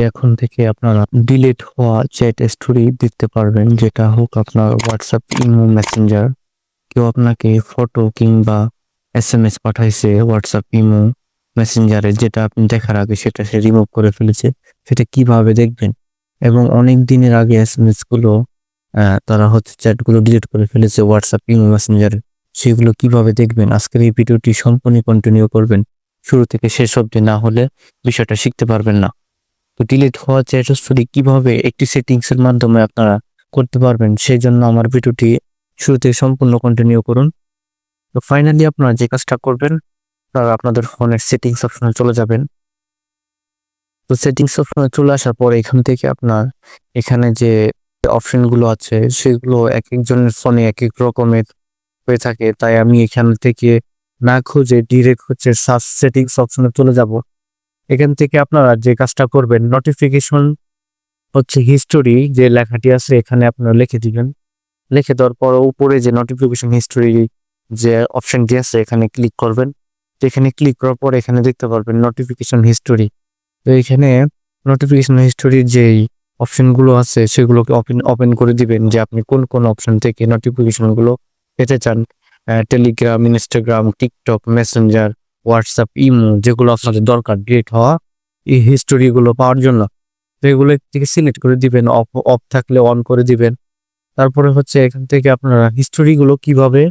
এখন থেকে আপনারা ডিলিট হওয়া চ্যাট স্টোরি দেখতে পারবেন, যেটা হোক আপনার হোয়াটসঅ্যাপ, ইমো, মেসেঞ্জার। কেউ আপনাকে ফটো কিংবা এসএমএস পাঠাইছে হোয়াটসঅ্যাপ, ইমো, মেসেঞ্জারে, যেটা আপনি দেখার আগে সেটা সে রিমুভ করে ফেলেছে, সেটা কিভাবে দেখবেন? এবং অনেক দিনের আগে এসএমএস গুলো তারা হচ্ছে চ্যাটগুলো ডিলিট করে ফেলেছে হোয়াটসঅ্যাপ, ইমো, মেসেঞ্জারে, সেগুলো কিভাবে দেখবেন? আজকের এই ভিডিওটি সম্পূর্ণ কন্টিনিউ করবেন, শুরু থেকে শেষ অবধি, না হলে বিষয়টা শিখতে পারবেন না। তো ডিলিট হওয়া চ্যাট স্টোরি কিভাবে একটি সেটিংস এর মাধ্যমে আপনারা করতে পারবেন, সেই জন্য আমার ভিডিওটি শুরু থেকে সম্পূর্ণ কন্টিনিউ করুন। তো ফাইনালি আপনারা যে কাজটা করবেন, আপনারা আপনাদের ফোনের সেটিংস অপশনে চলে যাবেন। তো সেটিংস অপশনে চলে আসার পরে এখান থেকে আপনার এখানে যে অপশনগুলো আছে সেগুলো এক একজনের ফোনে এক এক রকমের হয়ে থাকে, তাই আমি এখান থেকে না খুঁজে ডিরেক্ট হচ্ছে সার্চ সেটিংস অপশনে চলে যাব। এখান থেকে আপনারা যে কাজটা করবেন, নোটিফিকেশন হচ্ছে হিস্টোরি যে লেখাটি আছে এখানে আপনারা লিখে দিবেন। লিখে দেওয়ার পর উপরে যে নোটিফিকেশন হিস্টোরি যে অপশনটি আছে এখানে ক্লিক করবেন। তো এখানে ক্লিক করার পর এখানে দেখতে পারবেন নোটিফিকেশন হিস্টোরি। তো এখানে নোটিফিকেশন হিস্টোরির যেই অপশনগুলো আছে সেগুলোকে ওপেন করে দিবেন, যে আপনি কোন কোন অপশন থেকে নোটিফিকেশনগুলো পেতে চান। Telegram, Instagram, TikTok, Messenger, WhatsApp, imo, যেগুলো আপনাদের দরকার ডিলিট হওয়া এই হিস্টোরিগুলো পাওয়ার জন্য। তো এগুলো থেকে সিলেক্ট করে দিবেন, অফ অফ থাকলে অন করে দিবেন। তারপরে হচ্ছে এখান থেকে আপনারা হিস্টোরিগুলো কিভাবে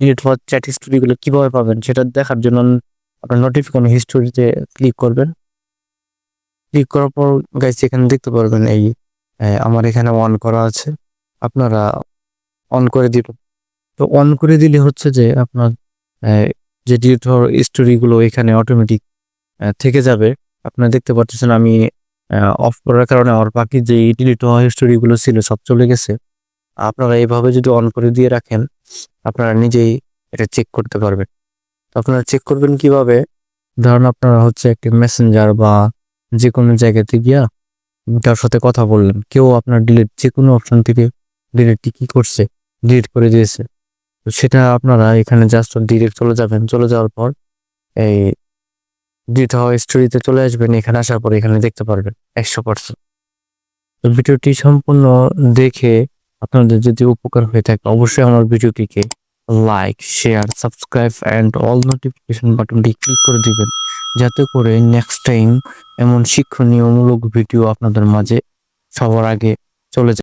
ডিলিট হওয়া চ্যাট হিস্টোরিগুলো কিভাবে পাবেন সেটা দেখার জন্য আপনার নোটিফিকেশন হিস্টোরিতে ক্লিক করবেন। ক্লিক করার পর গাইস এখানে দেখতে পারবেন এই আমার এখানে অন করা আছে, আপনারা অন করে দিবেন। তো অন করে দিলে হচ্ছে যে আপনার যে ডিলিট হওয়ার স্টোরিগুলো এখানে অটোমেটিক থেকে যাবে। আপনারা দেখতে পাচ্ছেন আমি অফ করার কারণে আমার বাকি যে ডিলিট হওয়া হিস্টোরিগুলো ছিল সব চলে গেছে। আপনারা এইভাবে যদি অন করে দিয়ে রাখেন, আপনারা নিজেই এটা চেক করতে পারবেন। তো আপনারা চেক করবেন কিভাবে? ধরুন আপনারা হচ্ছে একটি মেসেঞ্জার বা যে কোনো জায়গাতে গিয়া তার সাথে কথা বললেন, কেউ আপনার ডিলিট যে কোনো অপশন থেকে ডিলিটটি কি করছে, ডিলিট করে দিয়েছে। তো সেটা আপনারা এখানে জাস্ট ডিলিট চলে যাবেন। চলে যাওয়ার পর এই ডিলিট হওয়া স্টোরিতে চলে আসবেন। এখানে আসার পর এখানে দেখতে পারবেন 100%। তো ভিডিওটি সম্পূর্ণ দেখে আপনাদের যদি উপকার হয়ে থাকে, অবশ্যই আমার ভিডিওটিকে like, share, subscribe and all notification বাটনটি ক্লিক করে দিবেন, যাতে করে নেক্সট টাইম এমন শিক্ষণীয়মূলক ভিডিও আপনাদের মাঝে সবার আগে চলে যায়।